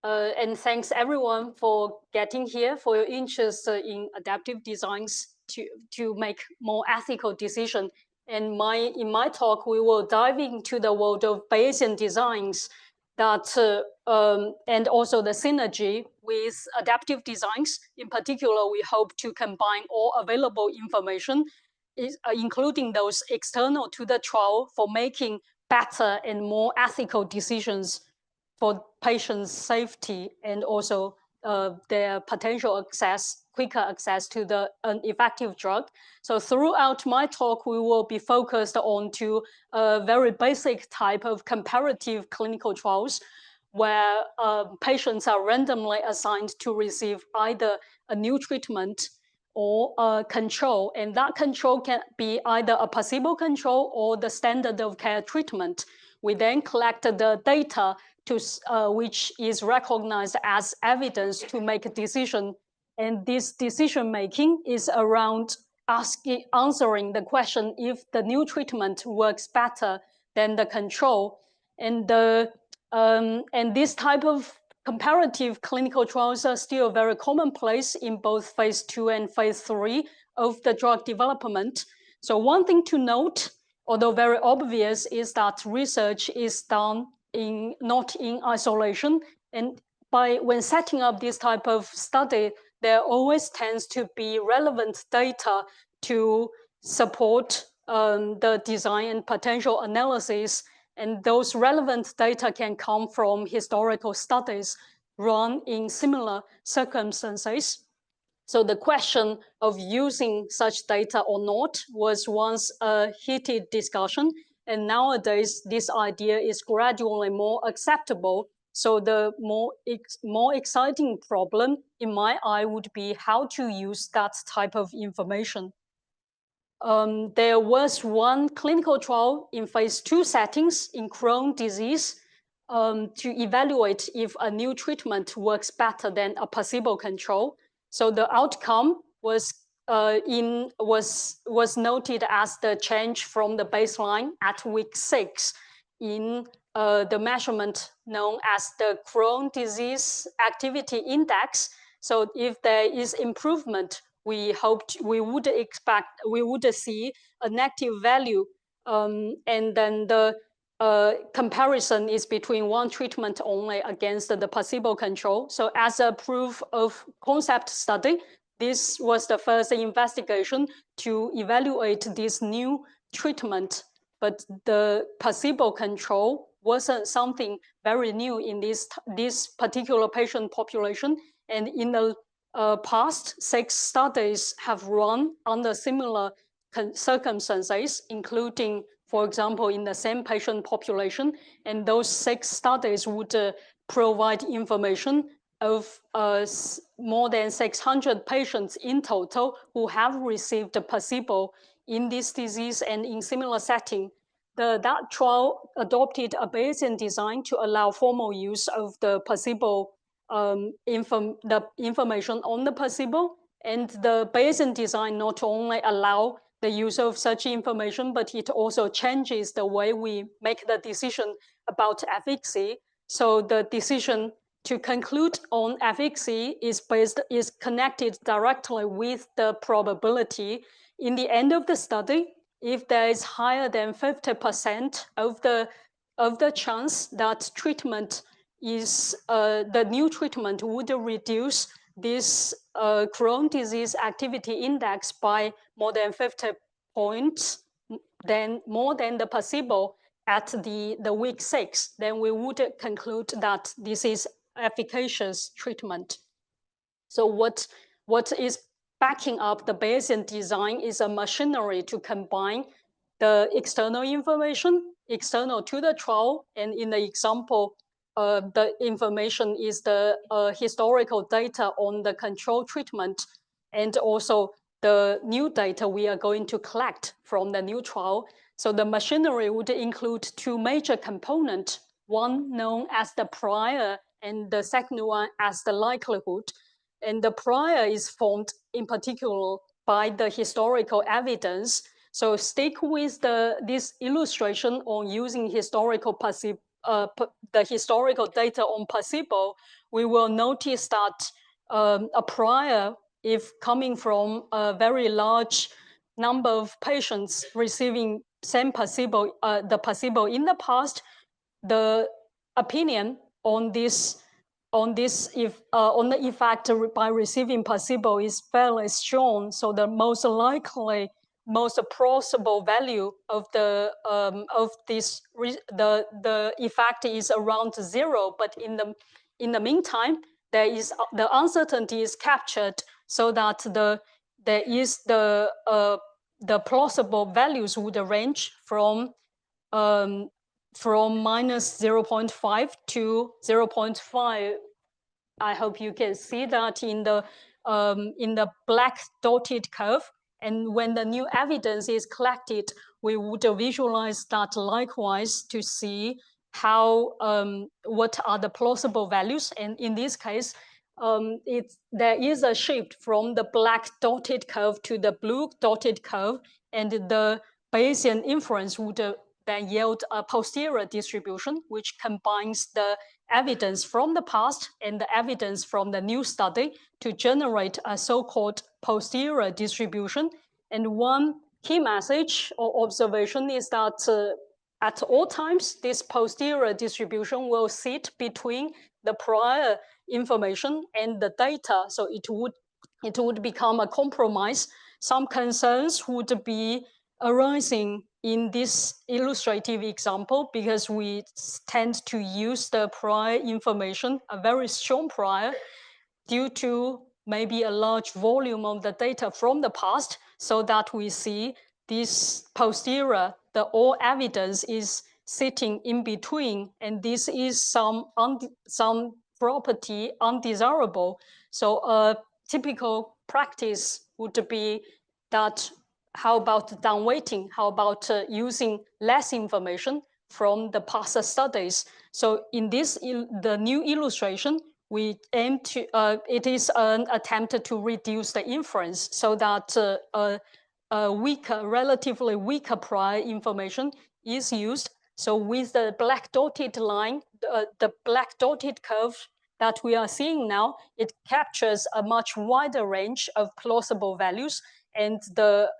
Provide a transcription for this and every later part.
And thanks everyone for getting here, for your interest in adaptive designs to make more ethical decisions. And in my talk, we will dive into the world of Bayesian designs and also the synergy with adaptive designs. In particular, we hope to combine all available information, including those external to the trial, for making better and more ethical decisions for patients' safety and also their potential access, quicker access to an effective drug. So throughout my talk, we will be focused on a very basic type of comparative clinical trials where patients are randomly assigned to receive either a new treatment or a control. And that control can be either a placebo control or the standard of care treatment. We then collect the data which is recognized as evidence to make a decision. And this decision making is around answering the question if the new treatment works better than the control. And this type of comparative clinical trials are still very commonplace in both phase 2 and phase 3 of the drug development. So one thing to note, although very obvious, is that research is done not in isolation. And when setting up this type of study, there always tends to be relevant data to support the design and potential analysis. And those relevant data can come from historical studies run in similar circumstances. So the question of using such data or not was once a heated discussion. And nowadays, this idea is gradually more acceptable. So the more exciting problem in my eye would be how to use that type of information. There was one clinical trial in phase 2 settings in Crohn's disease to evaluate if a new treatment works better than a placebo control. So the outcome was noted as the change from the baseline at week 6 in the measurement known as the Crohn's disease activity index. So if there is improvement, we would see a negative value, and then the comparison is between one treatment only against the placebo control. So as a proof of concept study, this was the first investigation to evaluate this new treatment, but the placebo control wasn't something very new in this particular patient population. And in the past 6 studies have run under similar circumstances, including, for example, in the same patient population. And those 6 studies would provide information of more than 600 patients in total who have received a placebo in this disease and in similar setting. That trial adopted a Bayesian design to allow formal use of the placebo the information on the placebo. And the Bayesian design not only allow the use of such information, but it also changes the way we make the decision about efficacy. So the decision to conclude on efficacy is connected directly with the probability. In the end of the study, if there is higher than 50% of the chance that treatment is the new treatment would reduce this Crohn's disease activity index by more than 50 points, then more than the placebo at the week 6, then we would conclude that this is efficacious treatment. So what is backing up the Bayesian design is a machinery to combine the external information, external to the trial, and in the example, the information is the historical data on the control treatment, and also the new data we are going to collect from the new trial. So the machinery would include 2 major components, one known as the prior and the second one as the likelihood. And the prior is formed in particular by the historical evidence. So stick with this illustration on using historical the historical data on placebo, we will notice that a prior, if coming from a very large number of patients receiving same placebo, the placebo in the past, the opinion on this on the effect by receiving placebo is fairly strong. So the most likely, most plausible value of the effect is around 0. But in the meantime, there is the uncertainty is captured so that the plausible values would range from minus 0.5 to 0.5. I hope you can see that in the black dotted curve. And when the new evidence is collected, we would visualize that likewise to see how what are the plausible values. And in this case, there is a shift from the black dotted curve to the blue dotted curve, and the Bayesian inference would then yield a posterior distribution, which combines the evidence from the past and the evidence from the new study to generate a so-called posterior distribution. And one key message or observation is that at all times, this posterior distribution will sit between the prior information and the data, so it would become a compromise. Some concerns would be arising in this illustrative example because we tend to use the prior information, a very strong prior, due to maybe a large volume of the data from the past, so that we see this posterior, the all evidence is sitting in between, and this is some property undesirable. So a typical practice would be that how about downweighting? How about using less information from the past studies? So in this, the new illustration, we aim to, it is an attempt to reduce the inference so that relatively weaker prior information is used. So with the black dotted line, the black dotted curve that we are seeing now, it captures a much wider range of plausible values. And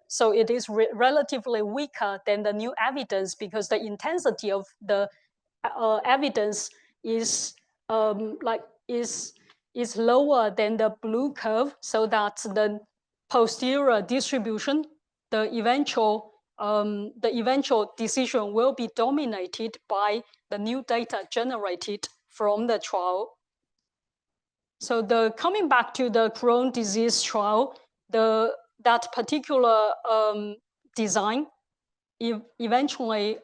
so it is relatively weaker than the new evidence because the intensity of the evidence is is lower than the blue curve, so that the posterior distribution, the eventual decision will be dominated by the new data generated from the trial. So coming back to the Crohn's disease trial, that particular design eventually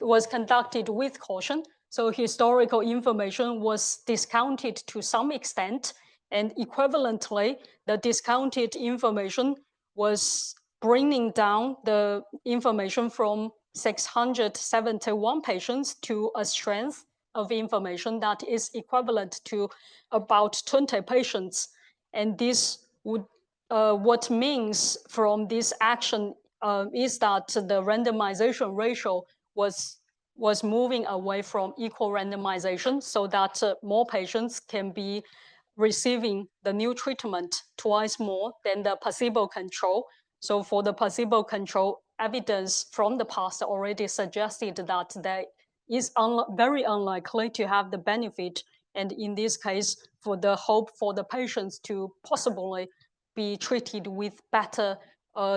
was conducted with caution. So historical information was discounted to some extent, and equivalently, the discounted information was bringing down the information from 671 patients to a strength of information that is equivalent to about 20 patients. And this would, what means from this action is that the randomization ratio was moving away from equal randomization, so that more patients can be receiving the new treatment twice more than the placebo control. So for the placebo control, evidence from the past already suggested that there is very unlikely to have the benefit. And in this case, for the hope for the patients to possibly be treated with better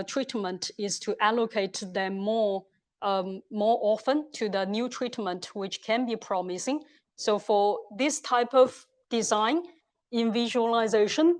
treatment is to allocate them more often to the new treatment, which can be promising. So for this type of design in visualization,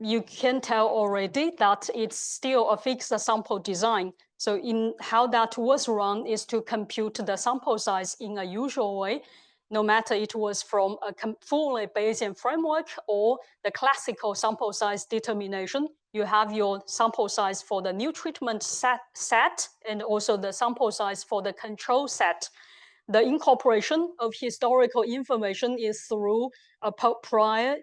you can tell already that it's still a fixed sample design. So in how that was run is to compute the sample size in a usual way, no matter it was from a fully Bayesian framework or the classical sample size determination. You have your sample size for the new treatment set and also the sample size for the control set. The incorporation of historical information is through a prior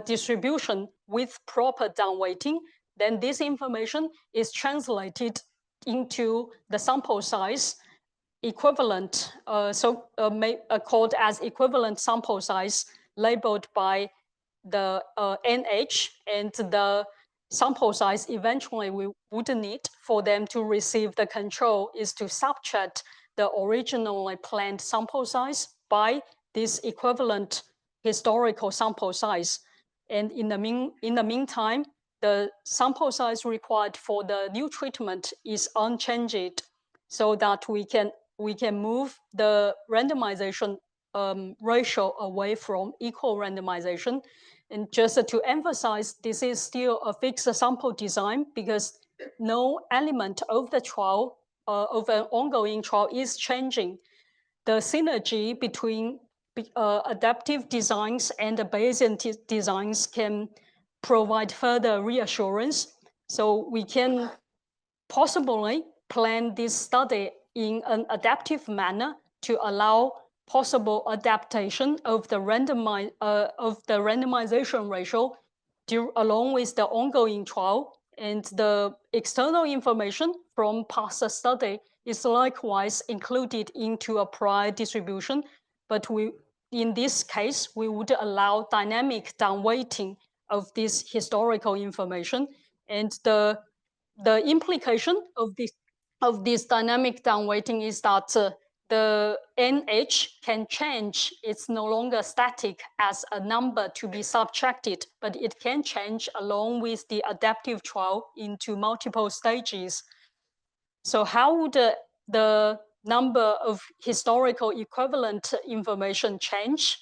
distribution with proper downweighting. Then this information is translated into the sample size equivalent, called as equivalent sample size, labeled by the NH, and the sample size eventually we would need for them to receive the control is to subtract the originally planned sample size by this equivalent historical sample size. And in the meantime, the sample size required for the new treatment is unchanged, so that we can move the randomization ratio away from equal randomization. And just to emphasize, this is still a fixed sample design because no element of the trial, of an ongoing trial, is changing. The synergy between adaptive designs and the Bayesian designs can provide further reassurance. So we can possibly plan this study in an adaptive manner to allow possible adaptation of the randomization ratio along with the ongoing trial, and the external information from past study is likewise included into a prior distribution, but in this case, we would allow dynamic downweighting of this historical information, and the implication of this dynamic downweighting is that the NH can change. It's no longer static as a number to be subtracted, but it can change along with the adaptive trial into multiple stages. So how would the number of historical equivalent information change?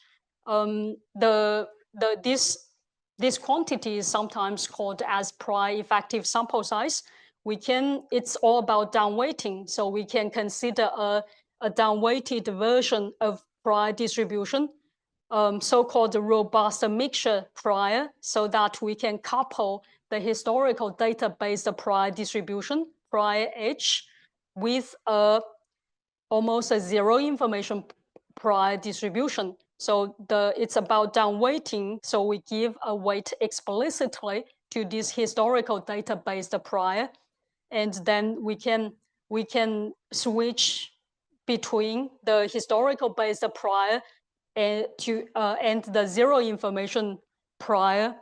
This quantity is sometimes called as prior effective sample size. It's all about downweighting. So we can consider a downweighted version of prior distribution, so-called robust mixture prior, so that we can couple the historical database prior distribution, prior H, with almost a zero information prior distribution. So it's about downweighting. So we give a weight explicitly to this historical database prior, and then we can switch between the historical based prior and the zero information prior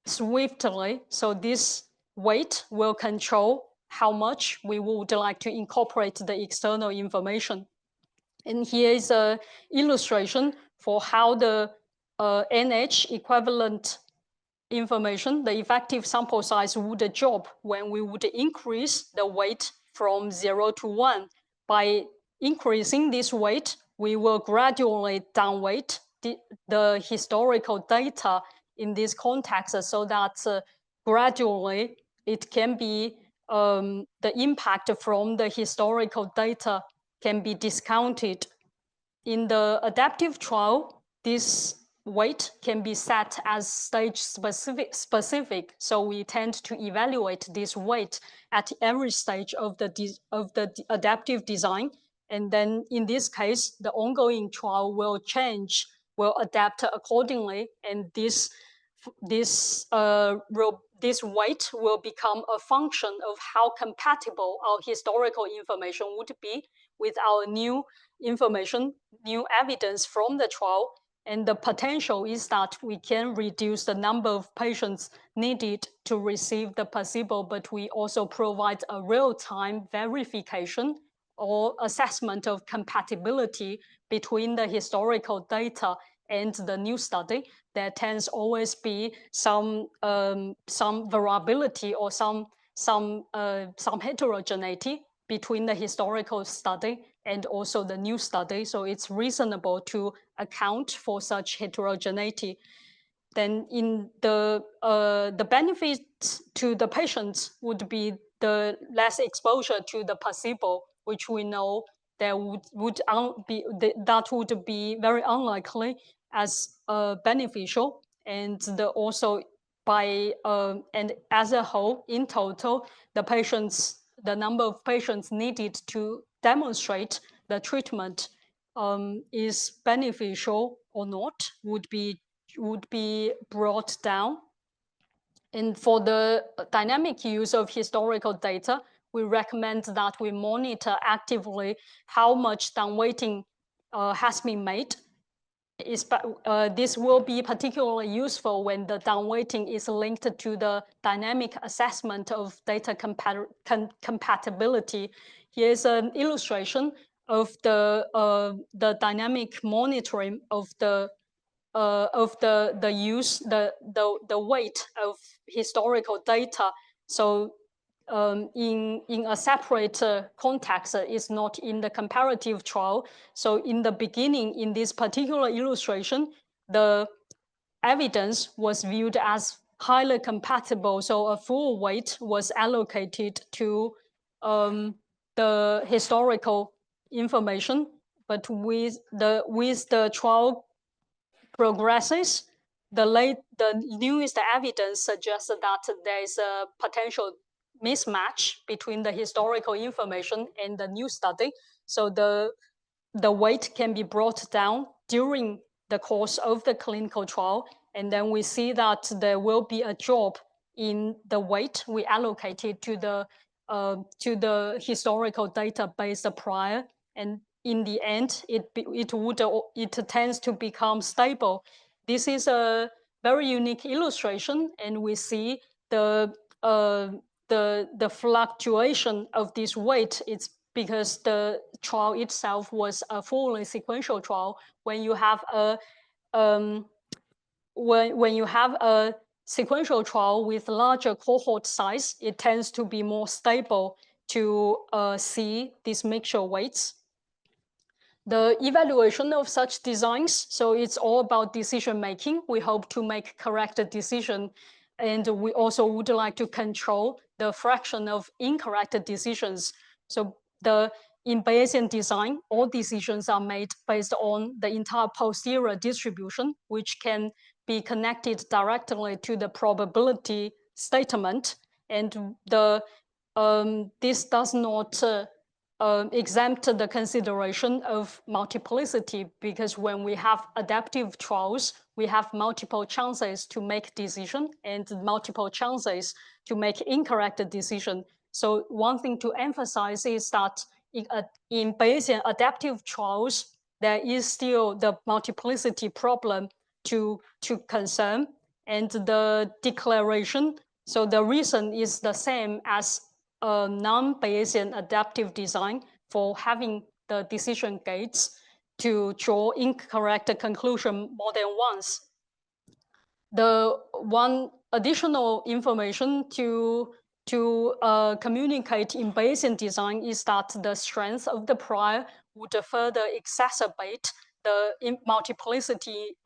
swiftly. So this weight will control how much we would like to incorporate the external information. And here is an illustration for how the NH equivalent information, the effective sample size, would drop when we would increase the weight from 0 to 1. By increasing this weight, we will gradually downweight the historical data in this context, so that gradually it can be the impact from the historical data can be discounted. In the adaptive trial, this weight can be set as stage specific. So we tend to evaluate this weight at every stage of the adaptive design. And then in this case, the ongoing trial will adapt accordingly. And this weight will become a function of how compatible our historical information would be with our new information, new evidence from the trial. And the potential is that we can reduce the number of patients needed to receive the placebo, but we also provide a real-time verification or assessment of compatibility between the historical data and the new study. There tends always be some variability or some heterogeneity between the historical study and also the new study. So it's reasonable to account for such heterogeneity. Then in the benefit to the patients would be the less exposure to the placebo, which we know that would be very unlikely as beneficial. And also and as a whole, in total, the number of patients needed to demonstrate the treatment is beneficial or not would be brought down. And for the dynamic use of historical data, we recommend that we monitor actively how much downweighting has been made. This will be particularly useful when the downweighting is linked to the dynamic assessment of data compatibility. Here's an illustration of the dynamic monitoring of the weight of historical data. So in a separate context, is not in the comparative trial. So in the beginning, in this particular illustration, the evidence was viewed as highly compatible. So a full weight was allocated to the historical information. But with the trial progresses, the newest evidence suggests that there is a potential mismatch between the historical information and the new study. So the weight can be brought down during the course of the clinical trial. And then we see that there will be a drop in the weight we allocated to the historical database prior. And in the end, it tends to become stable. This is a very unique illustration, and we see the fluctuation of this weight. It's because the trial itself was a fully sequential trial. When you have a sequential trial with larger cohort size, it tends to be more stable to see these mixture weights. The evaluation of such designs, so it's all about decision making. We hope to make correct decision, and we also would like to control the fraction of incorrect decisions. So in Bayesian design, all decisions are made based on the entire posterior distribution, which can be connected directly to the probability statement. And this does not exempt the consideration of multiplicity, because when we have adaptive trials, we have multiple chances to make decision and multiple chances to make incorrect decision. So one thing to emphasize is that in Bayesian adaptive trials, there is still the multiplicity problem to concern, and the declaration. So the reason is the same as a non-Bayesian adaptive design for having the decision gates to draw incorrect conclusion more than once. The one additional information to communicate in Bayesian design is that the strength of the prior would further exacerbate the multiplicity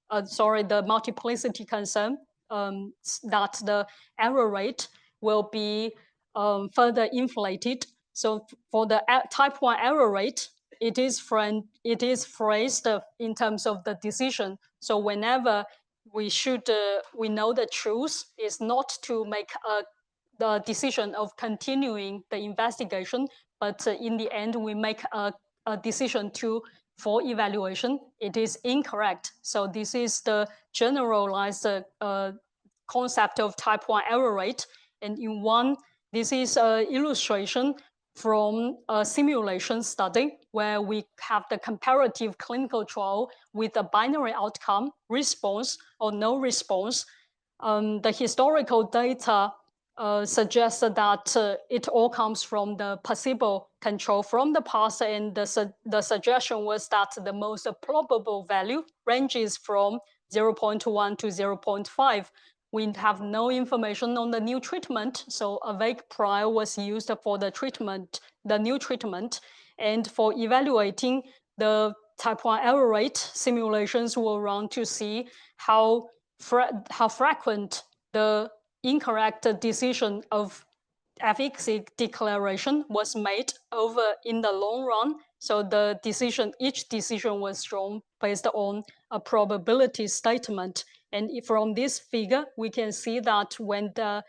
the multiplicity concern, that the error rate will be further inflated. So for the type 1 error rate, it is phrased in terms of the decision. So whenever we know the truth is not to make the decision of continuing the investigation, but in the end we make a decision for evaluation, it is incorrect. So this is the generalized concept of type 1 error rate. And this is an illustration from a simulation study where we have the comparative clinical trial with a binary outcome, response or no response. The historical data suggests that it all comes from the placebo control from the past, and the suggestion was that the most probable value ranges from 0.1 to 0.5. We have no information on the new treatment, so a vague prior was used for the new treatment. And for evaluating the type 1 error rate, simulations were run to see how frequent the incorrect decision of efficacy declaration was made over in the long run. So each decision was drawn based on a probability statement. And from this figure, we can see that when there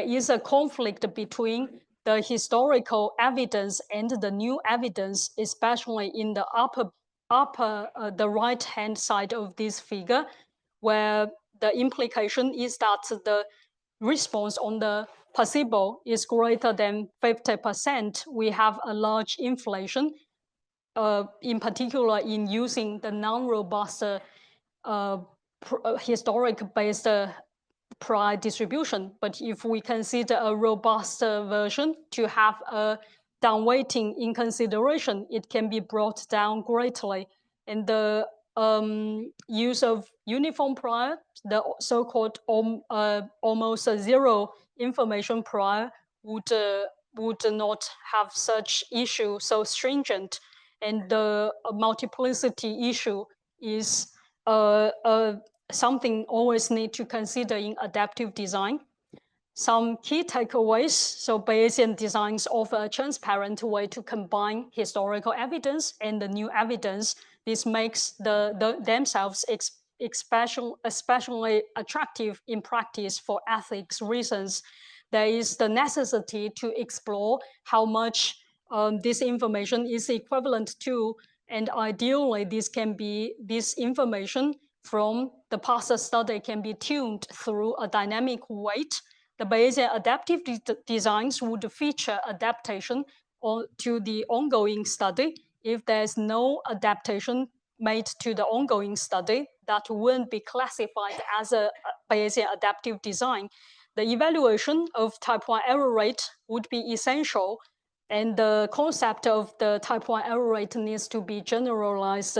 is a conflict between the historical evidence and the new evidence, especially in the the right-hand side of this figure, where the implication is that the response on the placebo is greater than 50%, we have a large inflation, in particular in using the non-robust historic-based prior distribution. But if we consider a robust version to have a downweighting in consideration, it can be brought down greatly. And the use of uniform prior, the so-called almost zero information prior, would not have such issue so stringent. And the multiplicity issue is something always need to consider in adaptive design. Some key takeaways. So Bayesian designs offer a transparent way to combine historical evidence and the new evidence. This makes themselves especially attractive in practice for ethics reasons. There is the necessity to explore how much this information is equivalent to, and ideally this information from the past study can be tuned through a dynamic weight. The Bayesian adaptive designs would feature adaptation to the ongoing study. If there's no adaptation made to the ongoing study, that wouldn't be classified as a Bayesian adaptive design. The evaluation of type 1 error rate would be essential, and the concept of the type 1 error rate needs to be generalized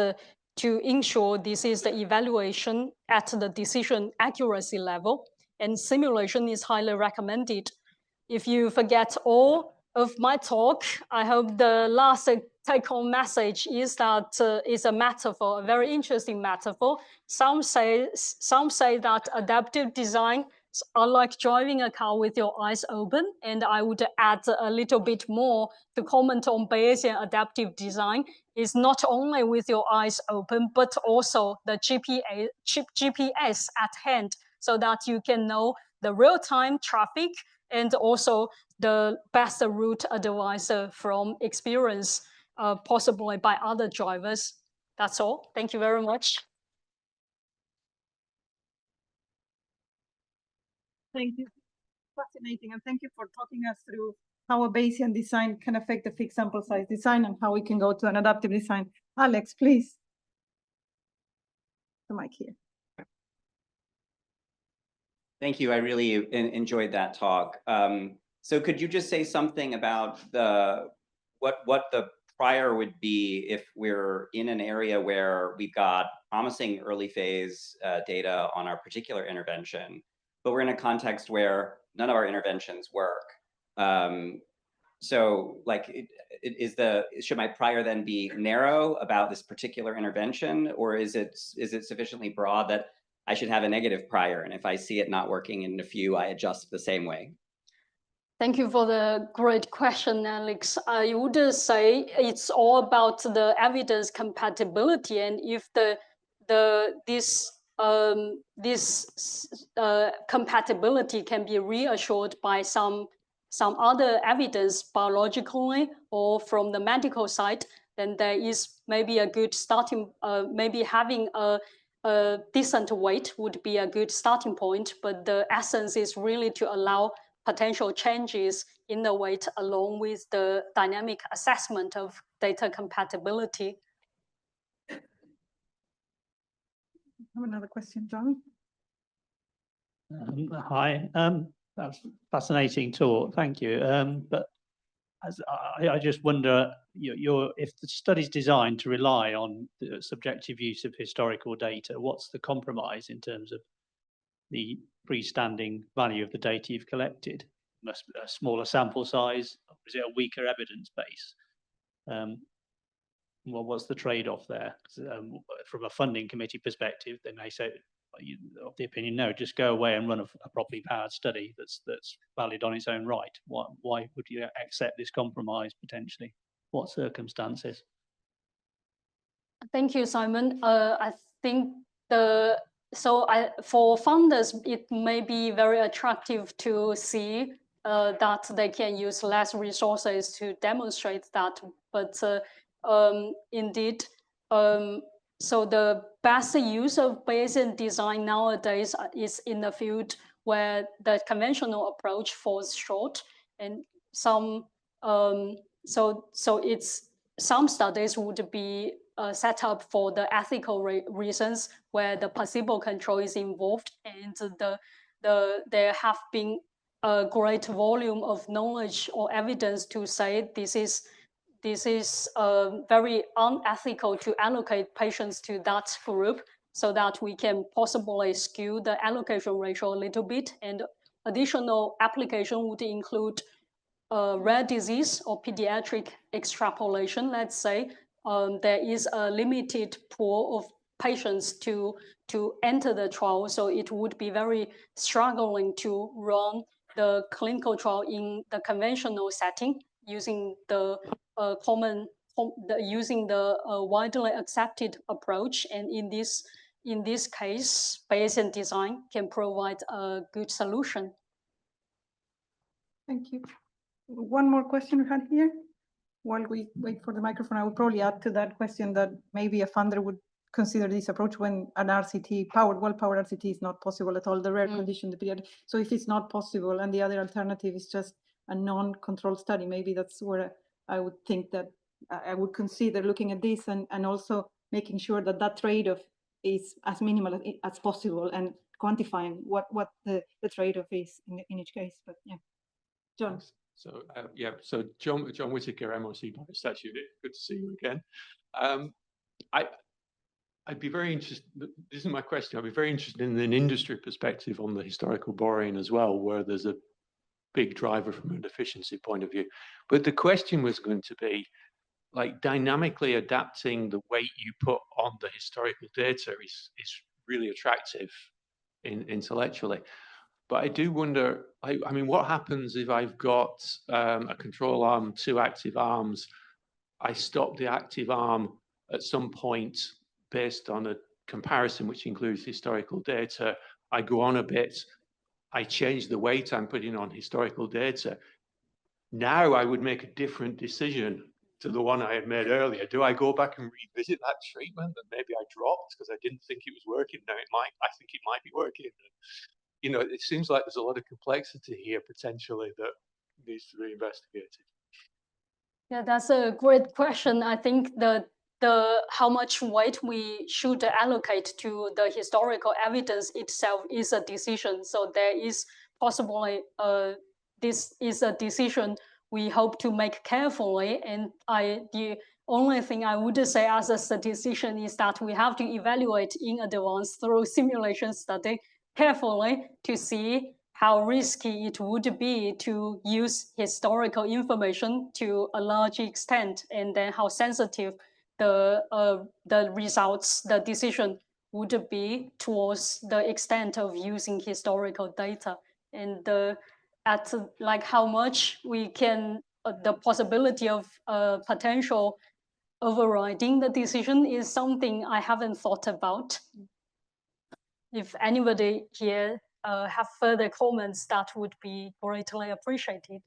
to ensure this is the evaluation at the decision accuracy level, and simulation is highly recommended. If you forget all of my talk, I hope the last take-home message is that it's a metaphor, a very interesting metaphor. Some say that adaptive design are like driving a car with your eyes open, and I would add a little bit more to comment on Bayesian adaptive design. Is not only with your eyes open, but also the GPS at hand, so that you can know the real-time traffic and also the best route advice from experience, possibly by other drivers. That's all. Thank you very much. Thank you. Fascinating, and thank you for talking us through how a Bayesian design can affect the fixed sample size design and how we can go to an adaptive design. Alex, please. The mic here. Thank you. I really enjoyed that talk. So could you just say something about what the prior would be if we're in an area where we've got promising early phase data on our particular intervention, but we're in a context where none of our interventions work? So like, should my prior then be narrow about this particular intervention, or is it sufficiently broad that I should have a negative prior, and if I see it not working in a few, I adjust the same way? Thank you for the great question, Alex. I would say it's all about the evidence compatibility, and if this compatibility can be reassured by some other evidence biologically or from the medical side, then there is maybe a good starting. Maybe having a decent weight would be a good starting point, but the essence is really to allow potential changes in the weight along with the dynamic assessment of data compatibility. I have another question, John. Hi, that's fascinating talk, thank you. But I just wonder, if the study's designed to rely on the subjective use of historical data, what's the compromise in terms of the freestanding value of the data you've collected? A smaller sample size? Is it a weaker evidence base? Well, what's the trade-off there? From a funding committee perspective, they may say, of the opinion, no, just go away and run a properly powered study that's valid on its own right. Why would you accept this compromise potentially? What circumstances? Thank you, Simon. I think for funders, it may be very attractive to see that they can use less resources to demonstrate that. But indeed, so the best use of Bayesian design nowadays is in the field where the conventional approach falls short, and some some studies would be set up for the ethical reasons where the placebo control is involved, and there have been a great volume of knowledge or evidence to say this is very unethical to allocate patients to that group, so that we can possibly skew the allocation ratio a little bit. And additional application would include rare disease or pediatric extrapolation. Let's say there is a limited pool of patients to enter the trial, so it would be very struggling to run the clinical trial in the conventional setting using the widely accepted approach. And in this case, Bayesian design can provide a good solution. Thank you. One more question we had here. While we wait for the microphone, I would probably add to that question that maybe a funder would consider this approach when an RCT, well-powered RCT is not possible at all, the rare condition, the pediatric. So if it's not possible and the other alternative is just a non-controlled study, maybe that's where I would think that I would consider looking at this and also making sure that that trade-off is as minimal as possible and quantifying what the trade-off is in each case. But yeah, John. So so John Whittaker, MRC Biostats Unit. Good to see you again. I'd be very interested. This is my question. I'd be very interested in an industry perspective on the historical borrowing as well, where there's a big driver from an efficiency point of view. But the question was going to be, like, dynamically adapting the weight you put on the historical data is really attractive intellectually. But I do wonder, I mean, what happens if I've got a control arm, 2 active arms? I stop the active arm at some point based on a comparison which includes historical data. I go on a bit, I change the weight I'm putting on historical data. Now I would make a different decision to the one I had made earlier. Do I go back and revisit that treatment that maybe I dropped because I didn't think it was working? Now I think it might be working. You know, it seems like there's a lot of complexity here potentially that needs to be investigated. Yeah, that's a great question. I think the how much weight we should allocate to the historical evidence itself is a decision. So there is possibly this is a decision we hope to make carefully. And the only thing I would say as a statistician is that we have to evaluate in advance through simulation study carefully to see how risky it would be to use historical information to a large extent, and then how sensitive the results, the decision would be towards the extent of using historical data, and at like how much we can the possibility of potential overriding the decision is something I haven't thought about. If anybody here have further comments, that would be greatly appreciated.